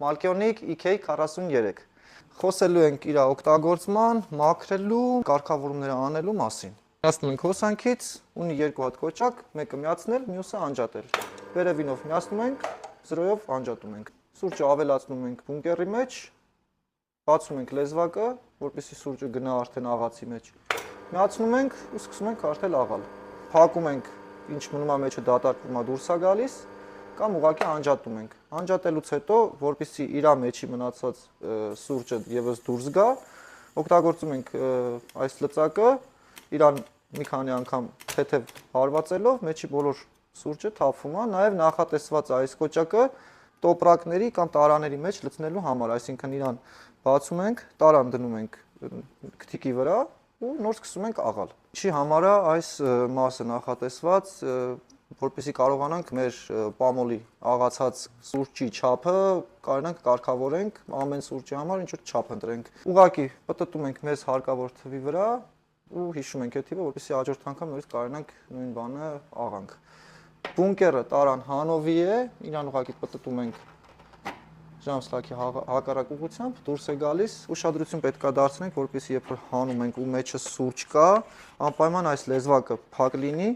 Malkionic EK43 Խոսելու ենք իր օգտագործման, մաքրելու, կարգավորումները անելու մասին։ Միացնում ենք հոսանքից, ունի երկու հատ կոճակ, մեկը միացնել, մյուսը անջատել։ Վերևինով միացնում ենք, զրոյով անջատում ենք։ Սուրճը ավելացնում ենք բունկերի մեջ, բացում ենք լեզվակը, որպեսզի սուրճը գնա արդեն աղացի մեջ։ Միացնում ենք ու սկսում ենք արդել աղալ։ Փակում ենք, ինչ մնում է մեջը դատարկվում է դուրս է գալիս, կամ ուղղակի անջատում ենք։ Անջատելուց հետո, որպեսզի իր մեջի մնացած սուրճը եւս դուրս գա, օգտագործում ենք այս լծակը, իրան մի քանի անգամ թեթև հարվածելով, մեջի բոլոր սուրճը թափվում է, նաեւ նախատեսված է այս կոճակը տոպրակների կամ տարաների մեջ լցնելու համար, այսինքն իրան բացում ենք, տարան դնում ենք քթիկի վրա ու նոր սկսում ենք աղալ։ Ինչի համար է այս մասը նախատեսված, որպեսզի կարողանանք մեր պամոլի աղացած սուրճի չափը կարողանանք կարգավորենք ամեն սուրճի համար ինչ որ չափ ընտրենք։ Ուղղակի պտտում ենք մեզ հարկավոր թվի վրա ու հիշում ենք այդ թիվը, որպեսզի հաջորդ անգամ նորից կարողանանք նույն բանը աղանք։ Բունկերը տարան հանովի է, իրան ուղղակի պտտում ենք ժամսլաքի հակառակ ուղղությամբ, դուրս է գալիս, ուշադրություն պետք է դարձնենք, որպեսզի երբ որ հանում ենք ու մեջը սուրճ կա, անպայման այս լեզվակը փակ լինի,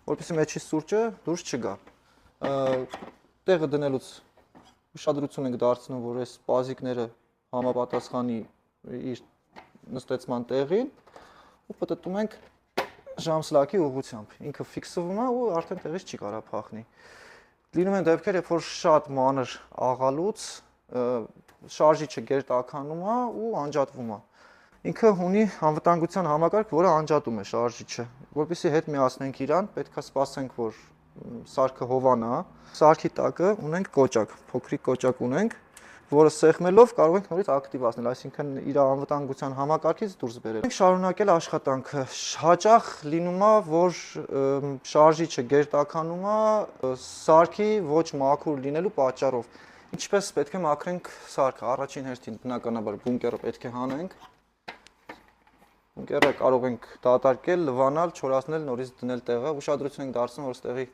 որպեսզի մեջի սուրճը դուրս չգա։ Տեղը դնելուց ուշադրություն ենք դարձնում, որ այս պազիկները համապատասխանի իր նստեցման տեղին ու պտտում ենք ժամսլաքի ուղղությամբ։ Ինքը ֆիքսվում է ու արդեն տեղից չի կարա փախնի։ Լինում են դեպքեր, երբ որ շատ մանր աղալուց շարժիչը գերտաքանում է ու անջատվում է։ Ինքը ունի անվտանգության համակարգ, որը անջատում է շարժիչը։ Որպեսզի հետ միացնենք իրան, պետք է սպասենք, որ սարքը հովանա։ Սարքի տակը ունենք կոճակ, փոքրիկ կոճակ ունենք, որը սեղմելով կարող ենք նորից ակտիվացնել, այսինքն իր անվտանգության համակարգից դուրս բերել։ Մենք շարունակել աշխատանքը։ Հաճախ լինում է, որ շարժիչը գերտաքանում է սարքի ոչ մաքուր լինելու պատճառով։ Ինչպես պետք է մաքրենք սարքը։ Առաջին հերթին բնականաբար բունկերը պետք է հանենք։ Բունկերը կարող ենք դատարկել, լվանալ, չորացնել, նորից դնել տեղը։ Ուշադրություն ենք դարձնում, որ ստեղի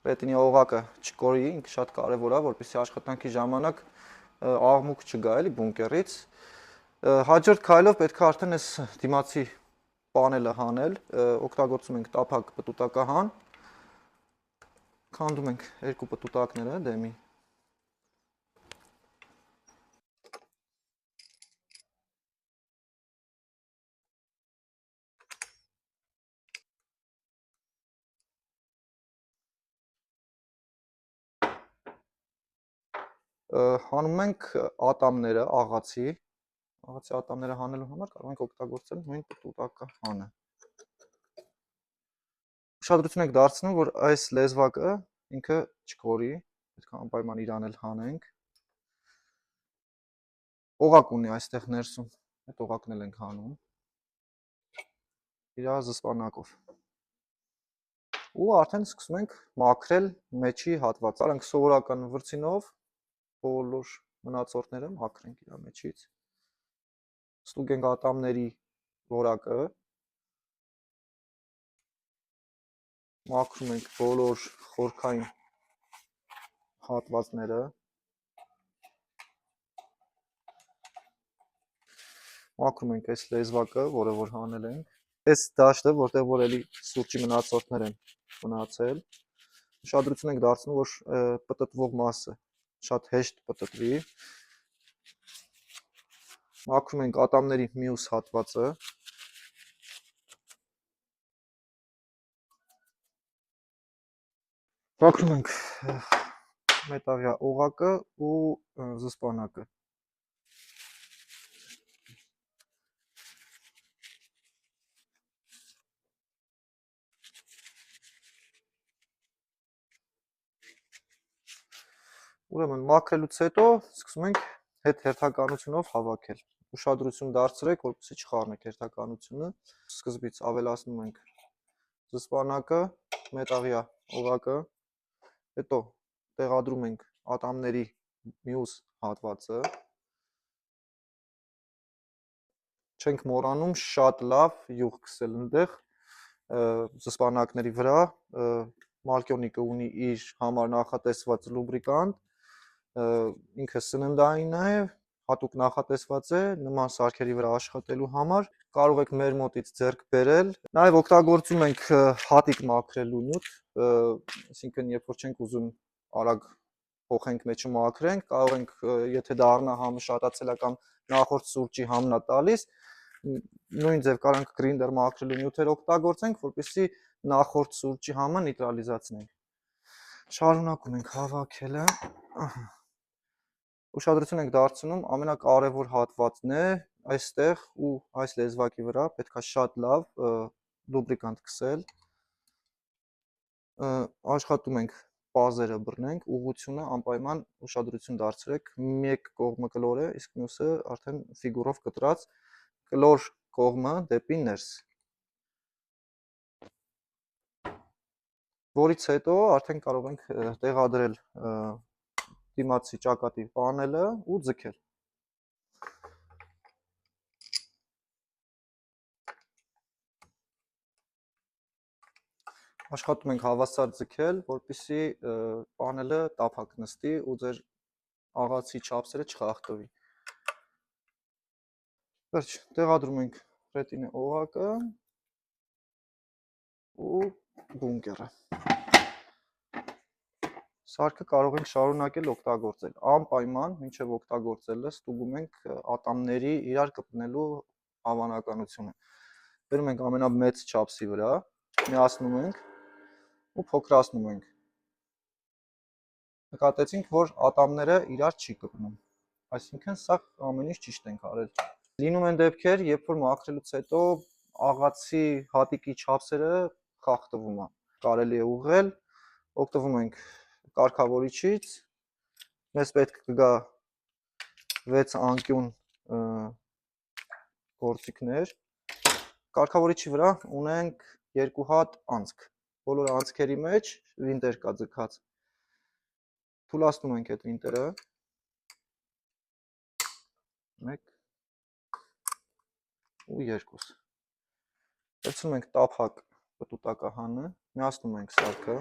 ռետինի օղակը չկորի, ինքը շատ կարևոր է, որպեսզի աշխատանքի ժամանակ աղմուկ չգա էլի բունկերից։ Հաջորդ քայլով պետք է արդեն այս դիմացի պանելը հանել, օգտագործում ենք տափակ պտուտակահան, քանդում ենք երկու պտուտակները դեմի։ Հանում ենք ատամները աղացի ատամները հանելու համար կարող ենք օգտագործել նույն պտուտակահանը։ Ուշադրություն եք դարձնում, որ այս լեզվակը ինքը չկորի, պետք է անպայման իրան էլ հանենք։ Օղակ ունի այստեղ ներսում, այդ օղակն էլ ենք հանում իր զսպանակով։ Ու արդեն սկսում ենք մաքրել մեջի հատվածը։ Արենք սովորական վրձինով բոլոր մնացորդները մաքրենք իր մեջից։ Ստուգենք ատամների որակը, մաքրում ենք բոլոր խորքային հատվածները, մաքրում ենք այս լեզվակը, որը որ հանել ենք, այս դաշտը, որտեղ որ էլի սուրճի մնացորդներ են մնացել, ուշադրություն ենք դարձնում, որ պտտվող մասը շատ հեշտ պտտվի, մաքրում ենք ատամների մյուս հատվածը, մաքրում ենք մետաղյա օղակը ու զսպանակը։ Ուրեմն մաքրելուց հետո սկսում ենք հետ հերթականությունով հավաքել։ Ուշադրություն դարձրեք, որպեսզի չխառնեք հերթականությունը։ Սկզբից ավելացնում ենք զսպանակը, մետաղյա օղակը, հետո տեղադրում ենք ատամների մյուս հատվածը։ Չենք մոռանում շատ լավ յուղ քսել այնտեղ զսպանակների վրա։ Malkionic-ը ունի իր համար նախատեսված լուբրիկանտ, ինքը սննդային է, հատուկ նախատեսված է նման սարքերի վրա աշխատելու համար։ Կարող եք մեր մոտից ձեռք բերել։ Նաև օգտագործում ենք հատիկ մաքրելու նյութ, այսինքն երբ որ չենք ուզում արագ փոխենք մեջը մաքրենք, կարող ենք, եթե դա առնահամը շատացել է կամ նախորդ սուրճի համն է տալիս, նույն ձև կարող ենք գրինդեր մաքրելու նյութեր օգտագործենք, որպեսզի նախորդ սուրճի համը նեյտրալիզացնենք։ Շարունակում ենք հավաքելը։ Ուշադրություն ենք դարձնում ամենակարևոր հատվածն է այստեղ ու այս լեզվակի վրա պետք է շատ լավ լուբրիկանտ քսել։ Աշխատում ենք պազերը բռնենք, ուղղությունը անպայման ուշադրություն դարձրեք, մեկ կողմը կլոր է, իսկ մյուսը արդեն ֆիգուրով կտրած, կլոր կողմը դեպի ներս։ Որից հետո արդեն կարող ենք տեղադրել դիմացի ճակատի պանելը ու ձգել։ Աշխատում ենք հավասար ձգել, որպեսզի պանելը տափակ նստի ու ձեր աղացի չափսերը չխախտվի։ Վերջ, տեղադրում ենք ռետինե օղակը ու բունկերը։ Սարքը կարող ենք շարունակել օգտագործել։ Անպայման, մինչև օգտագործելը ստուգում ենք ատամների իրար կպնելու հավանականությունը։ Բերում ենք ամենամեծ չափսի վրա, միացնում ենք ու փոքրացնում ենք։ Նկատեցինք, որ ատամները իրար չի կպնում, այսինքն սա ամեն ինչ ճիշտ ենք արել։ Լինում են դեպքեր, երբ որ մաքրելուց հետո աղացի հատիկի չափսերը խախտվում է։ Կարելի է ուղղել, օգտվում ենք կարգավորիչից, մեզ պետք կգա 6 անկյուն գործիքներ։ Կարգավորիչի վրա ունենք 2 հատ անցք։ Բոլոր անցքերի մեջ վինտեր կա ձգած։ Թուլացնում ենք այդ վինտերը։ 1 ու 2։ Վերցնում ենք տափակ պտուտակահանը, միացնում ենք սարքը։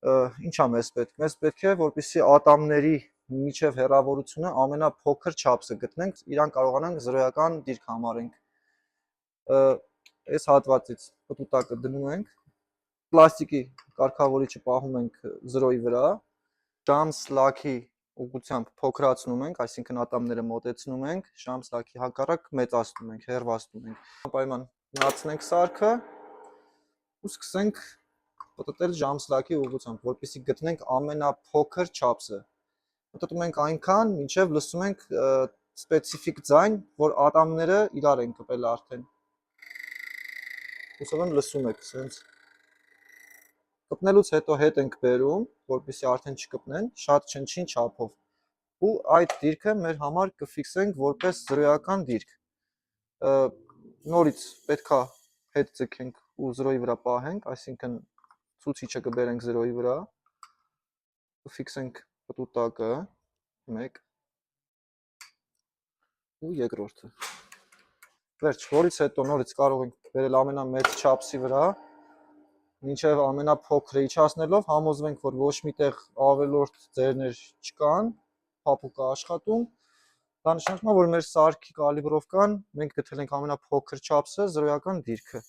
Ինչա մեզ պետք։ Մեզ պետք է, որպեսզի ատամների միջև հեռավորությունը ամենափոքր չափսը գտնենք, իրան կարողանանք զրոյական դիրք համարենք։ Այս հատվածից պտուտակը դնում ենք, պլաստիկի կարգավորիչը պահում ենք 0-ի վրա, շամս-լաքի ուղղությամբ փոքրացնում ենք, այսինքն ատամները մոտեցնում ենք, շամս-լաքի հակառակ մեծացնում ենք, հեռվացնում ենք։ Անպայման միացնենք սարքը ու սկսենք պտտել շամս-լաքի ուղղությամբ, որպեսզի գտնենք ամենափոքր չափսը։ Պտտում ենք այնքան, մինչև լսում ենք սպეციფიկ ձայն, որ ատամները իրար են կպել արդեն։ Հուսով եմ լսում եք, սենց։ Կպնելուց հետո հետ ենք բերում, որպեսզի արդեն չկպնեն, շատ չնչին չափով։ Ու այդ դիրքը մեր համար կֆիքսենք որպես զրոյական դիրք։ Նորից պետքա հետ ձգենք ու 0-ի վրա պահենք, այսինքն ցուցիչը կբերենք 0-ի վրա, կֆիքսենք պտուտակը 1 ու երկրորդը։ Վերջ, որից հետո նորից կարող ենք բերել ամենամեծ չափսի վրա, մինչև ամենափոքրը իջացնելով համոզվենք, որ ոչ միտեղ ավելորդ ձեռներ չկան, փափուկ է աշխատում։ Դա նշանակում է, որ մեր սարքի կալիբրովկան մենք գտել ենք ամենափոքր չափսը, զրոյական դիրքը։